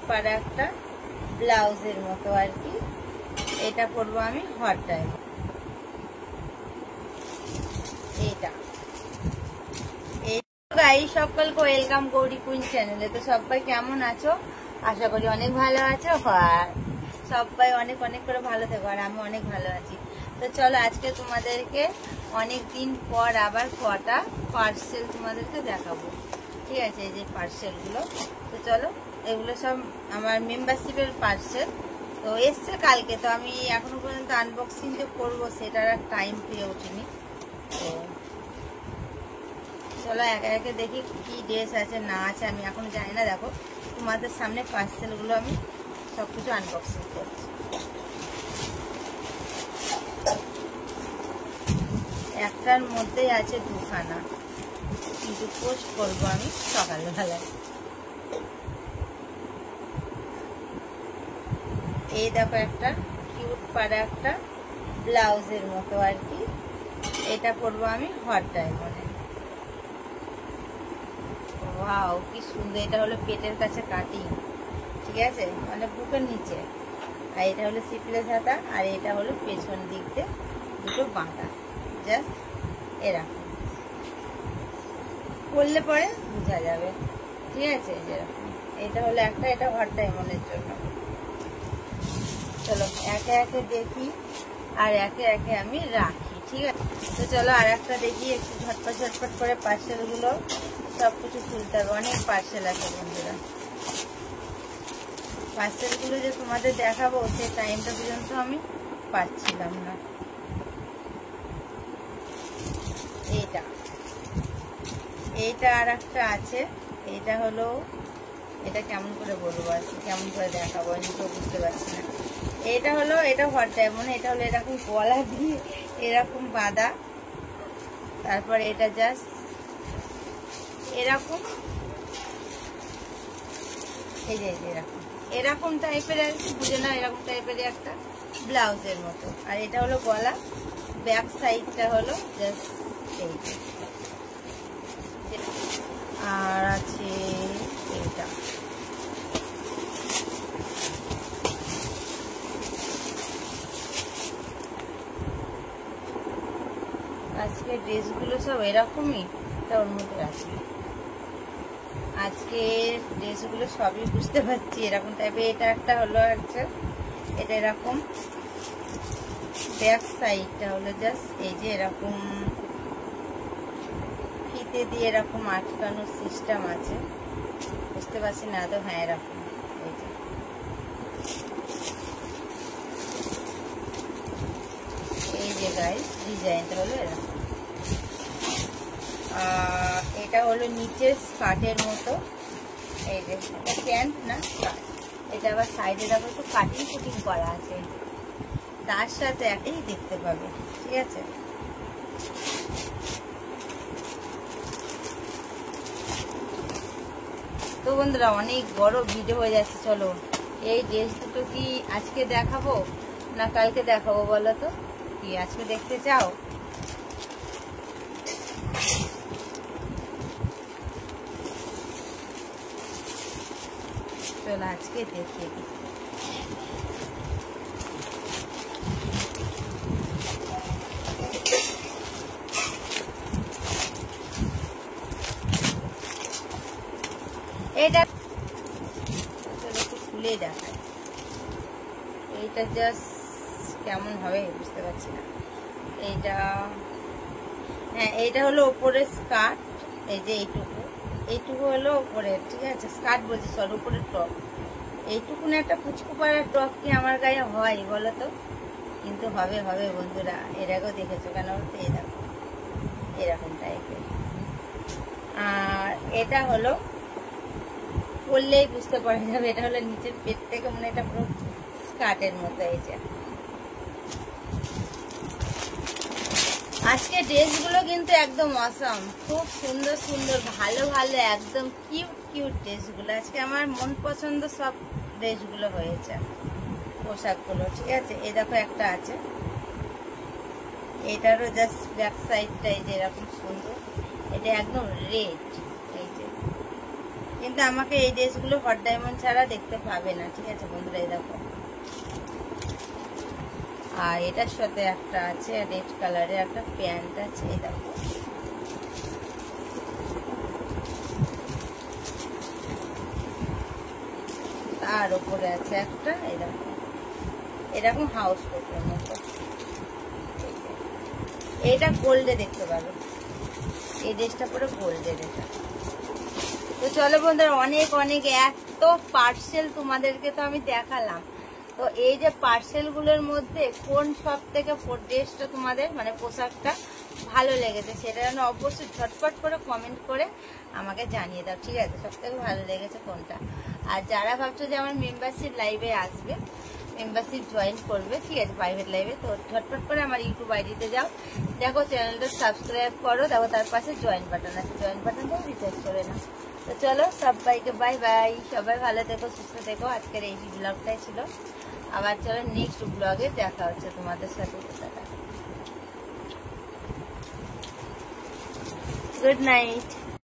পাড়া একটা ব্লাউজের মতো আর কি। এটা পরবো আমি হট টাইম। এইটা গাইস, সকলকে ওয়েলকাম গৌরী কুইন চ্যানেলে। তো সবাই কেমন আছো? আশা করি অনেক ভালো আছো। সবাই অনেক অনেক করে ভালো থেকো, আর আমি অনেক ভালো আছি। তো চলো আজকে তোমাদেরকে অনেক দিন পর আবার কটা পার্সেল তোমাদেরকে দেখাবো, ঠিক আছে? এই যে পার্সেলগুলো, তো চলো এগুলো সব আমার মেম্বারশিপের পার্সেল। তো এসছে কালকে, তো আমি এখনো পর্যন্ত আনবক্সিং যে করবো সেটার আর টাইম পেয়ে উঠিনি। তো চলো একে একে দেখি কি ড্রেস আছে না আছে, আমি এখন জানি না। দেখো তোমাদের সামনে পার্সেলগুলো আমি সব কিছু আনবক্সিং করছি। একটার মধ্যেই আছে দুখানা, কিন্তু পোস্ট করবো আমি সকালবেলায়। এই দেখো একটা কিউট পাড়া একটা ব্লাউজের মতো আর কি। এটা পরবো আমি হট ডায়মন্ডে। ওয়াও কি সুন্দর! এটা হলো পেটের কাছে কাটিং, ঠিক আছে, মানে বুকের নিচে। আর এটা হলো সিপলেস হাতা, আর এটা হলো পেছন দিক দিয়ে দুটো বাঁধা, জাস্ট এরকম করলে পরে বোঝা যাবে, ঠিক আছে? যেরকম এটা হলো একটা, এটা হট ডায়মন্ডের জন্য। চলো একে একে দেখি আর একে একে আমি রাখি, ঠিক আছে? তো চলো আর একটা দেখি, একটু ঝটপট ঝটপট করে পার্সেলগুলো সবকিছু খুলতে হবে। অনেক পার্সেল আছে বন্ধুরা। পার্সেলগুলো যে তোমাদের দেখাবো সেই টাইমটা পর্যন্ত আমি পাচ্ছিলাম না। এইটা আর একটা আছে। এইটা হলো, এটা কেমন করে বলবো আর কি, কেমন করে দেখাবো আমি তো বুঝতে পারছি না। এটা হলো, এটা হট ডায়মন্ড। এটা হলো এরকম গলা দিয়ে এরকম বাঁধা, তারপর এটা জাস্ট এরকম, এই যে এরকম এরকম টাইপের আর কি, বুঝে না, এরকম টাইপের একটা ব্লাউজের মতো। আর এটা হলো গলা, ব্যাক সাইডটা হলো জাস্ট এই। আর আছে এইটা, আজকে ড্রেসগুলো সব এরকমই, ওর মধ্যে আছে। আজকে ড্রেসগুলো সবই বুঝতে পারছি এরকম টাইপের। এটা একটা হলো একটা, এটা এরকম ব্যাক সাইডটা হলো জাস্ট এই যে এরকম ফিতে দিয়ে এরকম আটকানোর সিস্টেম আছে, বুঝতে পারছি না তো। হ্যাঁ এরকম, এই যে গাইস ডিজাইনটা হলো এরকম। এটা হলো নিচে স্কার্টের মতো, এই যে এটা প্যান্ট না স্কার্ট। এটা আবার সাইডে দেখো একটু কাটিং কুটিং করা আছে, তার সাথে একটাই দেখতে পাবে, ঠিক আছে? তো বন্ধুরা অনেক বড় ভিডিও হয়ে যাচ্ছে। চলো এই ড্রেস দুটো কি আজকে দেখাবো না কালকে দেখাবো বলো তো? কি আজকে দেখতে চাও? চলো আজকে দেখিয়ে দিই। এটা চলো একটু খুলে দেখায়, এইটা জাস্ট কেমন হবে বুঝতে পারছি না। এইটা, হ্যাঁ এইটা হলো ওপরের স্কার্ট, এই যে এইটুকু হলো ওপরের, ঠিক আছে? স্কার্ট বলছি, সর উপরের টপ। এইটুকু না একটা পুচকু পাড়ার টপ কি আমার গায়ে হয় বলো তো? কিন্তু হবে হবে বন্ধুরা, এর আগেও দেখেছো কেন বলতে? এই দেখো এরকম টাইপের। আর এটা হলো পরলেই বুঝতে পারা যাবে, এটা হলো নিচের পেট থেকে মানে এটা পুরো স্কার্টের মতো। এই যে আজকে ড্রেসগুলো কিন্তু একদম অসম, খুব সুন্দর সুন্দর, ভালো ভালো, একদম কিউট কিউট ড্রেসগুলো। আজকে আমার মন পছন্দ সব ড্রেসগুলো হয়েছে, পোশাকগুলো, ঠিক আছে? এই দেখো একটা আছে, এটারও জাস্ট ব্যাক সাইডটা এই যে এরকম সুন্দর। এটা একদম রেড, এই যে কিন্তু আমাকে এই ড্রেসগুলো হট ডায়মন্ড ছাড়া দেখতে পাবে না, ঠিক আছে বন্ধুরা। এই দেখো, আর এটার সাথে একটা আছে রেড কালারের একটা প্যান্ট আছে, এই দেখো। তার উপরে আছে একটা এরকম হাউস কোটের মতো, এটা গোল্ডে দেখতে পারো, এই ড্রেসটা পুরো গোল্ডের এটা। তো চলো বন্ধুরা, অনেক অনেক এত পার্সেল তোমাদেরকে তো আমি দেখালাম। তো এই যে পার্সেল গুলোর মধ্যে কোন সব থেকে ড্রেসটা তোমাদের মানে পোশাকটা ভালো লেগেছে সেটা যেন অবশ্যই ঝটপট করে কমেন্ট করে আমাকে জানিয়ে দাও, ঠিক আছে? সব থেকে ভালো লেগেছে কোনটা। আর যারা ভাবছো যে আমার মেম্বারশিপ লাইভে আসবে, মেম্বারশিপ জয়েন করবে, ঠিক আছে, প্রাইভেট লাইভে, তো ঝটপট করে আমার ইউটিউব আইডিতে যাও, দেখো চ্যানেলটা সাবস্ক্রাইব করো, দেখো তার পাশে জয়েন বাটন আছে, জয়েন বাটনটা রিচার্জ করে নাও। তো চলো সবাইকে বাই বাই, সবাই ভালো থেকো, সুস্থ থেকো। আজকের এই ব্লগটাই ছিল, আবার চলো নেক্সট ব্লগে দেখা হচ্ছে তোমাদের সাথে। Good night.